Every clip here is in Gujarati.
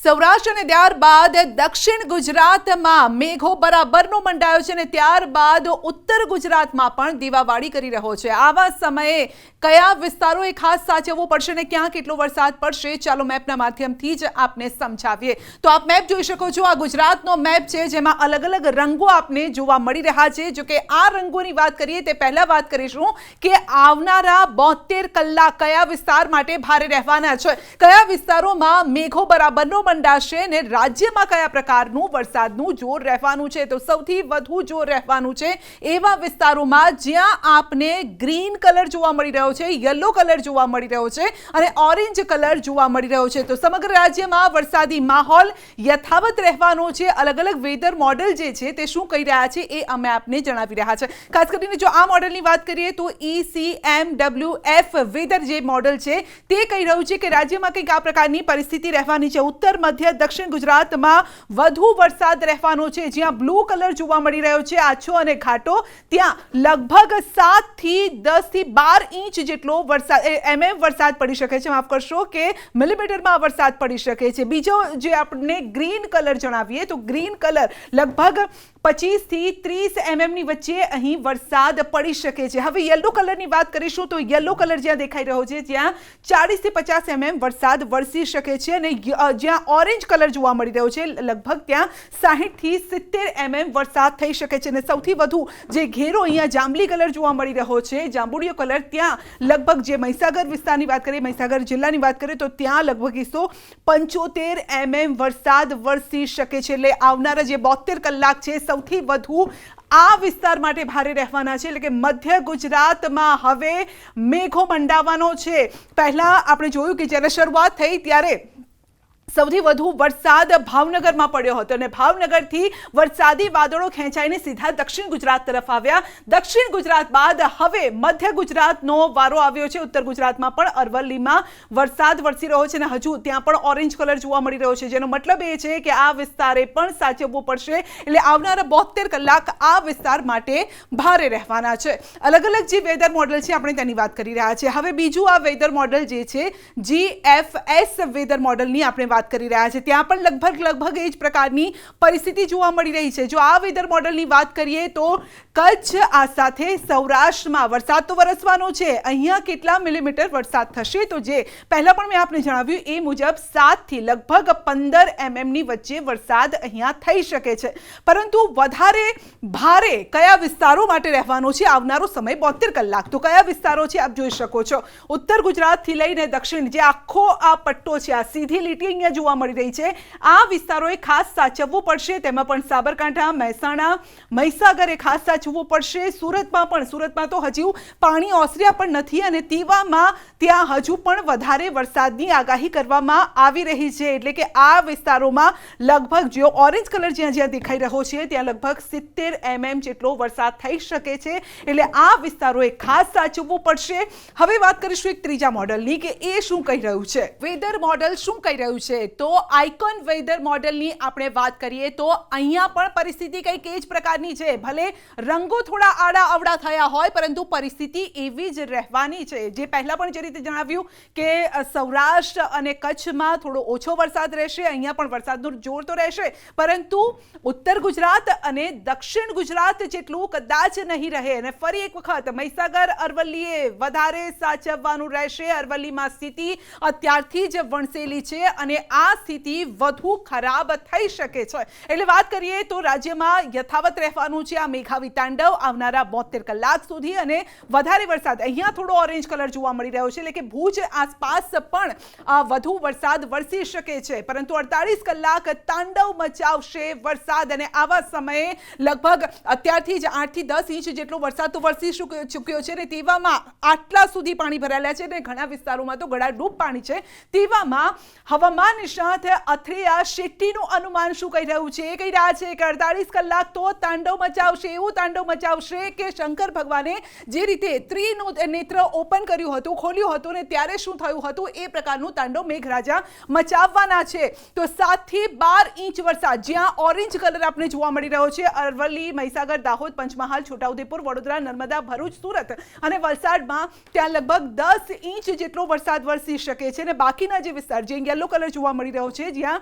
સૌરાષ્ટ્ર અને ત્યારબાદ દક્ષિણ ગુજરાતમાં મેઘો બરાબરનો મંડાયો છે અને ત્યારબાદ ઉત્તર ગુજરાતમાં પણ દીવાવાળી કરી રહ્યો છે। આવા સમયે કયા વિસ્તારોએ ખાસ સાચવવું પડશે અને ક્યાં કેટલો વરસાદ પડશે, ચાલો મેપના માધ્યમથી જ આપને સમજાવીએ। તો આપ મેપ જોઈ શકો છો, આ ગુજરાતનો મેપ છે જેમાં અલગ અલગ રંગો આપને જોવા મળી રહ્યા છે। જો કે આ રંગોની વાત કરીએ તે પહેલા વાત કરીશું કે આવનારા 72 કલાક કયા વિસ્તાર માટે ભારે રહેવાના છે, કયા વિસ્તારોમાં મેઘો બરાબરનો મંડાશે ને રાજ્યમાં કયા પ્રકારનું વરસાદનું જોર રહેવાનું છે। તો સૌથી વધુ જોર રહેવાનું છે એવા વિસ્તારોમાં જ્યાં આપને ગ્રીન કલર જોવા મળી રહ્યો છે, યલો કલર જોવા મળી રહ્યો છે અને ઓરેન્જ કલર જોવા મળી રહ્યો છે। તો સમગ્ર રાજ્યમાં વરસાદી માહોલ યથાવત રહેવાનો છે। અલગ અલગ વેધર મોડેલ જે છે તે શું કહી રહ્યા છે એ અમે આપને જણાવી રહ્યા છે। ખાસ કરીને જો આ મોડેલની વાત કરીએ તો ECMWF વેધર જે મોડેલ છે તે કહી રહ્યું છે કે રાજ્યમાં કંઈક આ પ્રકારની પરિસ્થિતિ રહેવાની છે। ઉત્તર મધ્ય દક્ષિણ ગુજરાતમાં વધુ વરસાદ રહેવાનો છે। જ્યાં બ્લુ કલર જોવા મળી રહ્યો છે આછો અને ઘાટો, ત્યાં લગભગ 7 થી 10 થી 12 ઇંચ જેટલો વરસાદ વરસાદ પડી શકે છે, માફ કરશો કે મિલીમીટરમાં વરસાદ પડી શકે છે। બીજો જે આપણે ગ્રીન કલર જણાવીએ તો ગ્રીન કલર લગભગ 25 થી 30 ની વચ્ચે અહીં વરસાદ પડી શકે છે। હવે યલો કલરની વાત કરીશું તો યલો કલર જ્યાં દેખાઈ રહ્યો છે જ્યાં 40 થી 50 વરસાદ વરસી શકે છે અને જ્યાં ઓરેન્જ કલર જોવા મળી રહ્યો છે લગભગ ત્યાં 60 થી 70 વરસાદ થઈ શકે છે। અને સૌથી વધુ જે ઘેરો અહીંયા જાંબલી કલર જોવા મળી રહ્યો છે, જાંબુડિયો કલર, ત્યાં લગભગ જે મહીસાગર વિસ્તારની વાત કરીએ, મહીસાગર જિલ્લાની વાત કરીએ તો ત્યાં લગભગ 175 વરસાદ વરસી શકે છે। એટલે આવનારા જે 72 કલાક છે સૌથી વધુ આ વિસ્તાર માટે ભારે રહેવાના છે, એટલે કે મધ્ય ગુજરાતમાં હવે મેઘો મંડાવાનો છે। પહેલા આપણે જોયું કે જ્યારે શરૂઆત થઈ ત્યારે સૌથી વધુ વરસાદ ભાવનગરમાં પડ્યો હતો અને ભાવનગરથી વરસાદી વાદળો ખેંચાઈને સીધા દક્ષિણ ગુજરાત તરફ આવ્યા। દક્ષિણ ગુજરાત બાદ હવે મધ્ય ગુજરાતનો વારો આવ્યો છે। ઉત્તર ગુજરાતમાં પણ અરવલ્લીમાં વરસાદ વરસી રહ્યો છે અને હજુ ત્યાં પણ ઓરેન્જ કલર જોવા મળી રહ્યો છે, જેનો મતલબ એ છે કે આ વિસ્તારે પણ સાચવવું પડશે। એટલે આવનારા 72 કલાક આ વિસ્તાર માટે ભારે રહેવાના છે। અલગ અલગ જે વેધર મોડેલ છે આપણે તેની વાત કરી રહ્યા છીએ। હવે બીજું આ વેધર મોડેલ જે છે GFS વેધર મોડેલની આપણે વાત કરી રહ્યા છે, ત્યાં પણ લગભગ એ જ પ્રકારની પરિસ્થિતિ જોવા મળી રહી છે। જો આ વેધર મોડેલની વાત કરીએ તો કચ્છ આ સાથે સૌરાષ્ટ્રમાં વરસાદ તો વરસવાનો છે। અહીંયા કેટલા મિલીમીટર વરસાદ થશે તો જે પહેલા પણ મેં આપને જણાવ્યું એ મુજબ 7 થી લગભગ 15 ની વચ્ચે વરસાદ અહીંયા થઈ શકે છે। પરંતુ વધારે ભારે કયા વિસ્તારો માટે રહેવાનો છે આવનારો સમય 72 કલાક, તો કયા વિસ્તારો છે આપ જોઈ શકો છો। ઉત્તર ગુજરાતથી લઈને દક્ષિણ જે આખો આ પટ્ટો છે, આ સીધી લીટી અહીંયા જોવા મળી રહી છે, આ વિસ્તારોએ ખાસ સાચવવું પડશે। તેમાં પણ સાબરકાંઠા, મહેસાણા, મહીસાગરે ખાસ સાચવવું પડશે। સુરતમાં તો હજુ પાણી ઓસર્યા પણ નથી અને તેવામાં ત્યાં હજુ પણ વધારે વરસાદની આગાહી કરવામાં આવી રહી છે। એટલે કે આ વિસ્તારોમાં લગભગ જો ઓરેન્જ કલર જ્યાં દેખાઈ રહ્યો છે ત્યાં લગભગ 70 જેટલો વરસાદ થઈ શકે છે। એટલે આ વિસ્તારોએ ખાસ સાચવવું પડશે। હવે વાત કરીશું એક ત્રીજા મોડેલની કે એ શું કહી રહ્યું છે, વેધર મોડેલ શું કહી રહ્યું છે। તો આઇકોન વેધર મોડેલની આપણે વાત કરીએ તો અહીંયા પણ પરિસ્થિતિ કંઈક એ જ પ્રકારની છે। ભલે રંગો થોડા આડા અવડા થયા હોય પરંતુ પરિસ્થિતિ એવી જ રહેવાની છે। જે પહેલા પણ જે રીતે જણાવ્યું કે સૌરાષ્ટ્ર અને કચ્છમાં થોડો ઓછો વરસાદ રહેશે, અહીંયા પણ વરસાદનું જોર તો રહેશે પરંતુ ઉત્તર ગુજરાત અને દક્ષિણ ગુજરાત જેટલું કદાચ નહીં રહે। અને ફરી એક વખત મહીસાગર, અરવલ્લીએ વધારે સાચવવાનું રહેશે। અરવલ્લીમાં સ્થિતિ અત્યારથી જ વણસેલી છે અને આ સ્થિતિ વધુ ખરાબ થઈ શકે છે। એટલે વાત કરીએ તો રાજ્યમાં યથાવત રહેવાનું છે આ મેઘાવી તાંડવ આવનારા 72 કલાક સુધી અને વધારે વરસાદ અહીંયા થોડો ઓરેન્જ કલર જોવા મળી રહ્યો છે, એટલે કે ભુજ આસપાસ પણ વધુ વરસાદ વરસી શકે છે પરંતુ 48 કલાક તાંડવ મચાવશે વરસાદ। અને આવા સમયે લગભગ અત્યારથી જ 8 થી 10 ઇંચ જેટલો વરસાદ તો વરસી ચૂક્યો છે અને તેવામાં આટલા સુધી પાણી ભરાયેલા છે અને ઘણા વિસ્તારોમાં તો ગળાડૂબ પાણી છે। તેવામાં હવામાન નિષ્ણાત અથિયા શેટ્ટીનું અનુમાન શું કહી રહ્યું છે, એ કહી રહ્યા છે કે 48 કલાક તો તાંડવ મચાવશે। એવું તાંડવ મચાવશે કે શંકર ભગવાને જે રીતે ત્રિનું નેત્ર ઓપન કર્યું હતું, ખોલ્યું હતું ને ત્યારે શું થયું હતું એ પ્રકારનું તાંડવ મેઘરાજા મચાવવાના છે। તો 7 થી 12 ઇંચ વરસાદ જ્યાં ઓરેન્જ કલર આપણે જોવા મળી રહ્યો છે, અરવલ્લી, મહીસાગર, દાહોદ, પંચમહાલ, છોટાઉદેપુર, વડોદરા, નર્મદા, ભરૂચ, સુરત અને વલસાડમાં ત્યાં લગભગ 10 ઇંચ જેટલો વરસાદ વરસી શકે છે। અને બાકીના જે વિસ્તાર જે યલો કલર જોવા જોવા મળી રહ્યો છે, જ્યાં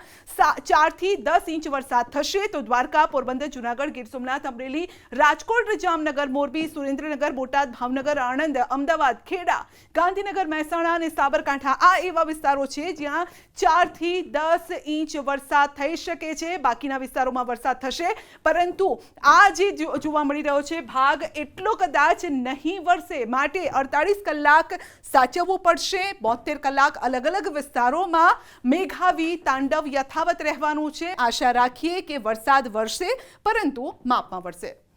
4 થી 10 ઇંચ વરસાદ થશે. તો દ્વારકા, પોરબંદર, જૂનાગઢ, ગીર સોમનાથ, અમરેલી, રાજકોટ, જામનગર, મોરબી, સુરેન્દ્રનગર, બોટાદ, ભાવનગર, આણંદ, અમદાવાદ, ખેડા, ગાંધીનગર, મહેસાણા અને સાબરકાંઠા આ એવા વિસ્તારો છે જ્યાં 4 થી 10 ઇંચ વરસાદ થઈ શકે છે. બાકીના વિસ્તારોમાં વરસાદ થશે, પરંતુ આ જે જોવા મળી રહ્યો છે ભાગ એટલો કદાચ નહીં વરસે. માટે 48 કલાક સાચવવું પડશે. 72 કલાક અલગ અલગ વિસ્તારોમાં મેઘાવી તાંડવ યથાવત રહેવાનું છે. આશા રાખીએ કે વરસાદ વરસે, પરંતુ માપમાં વરસે.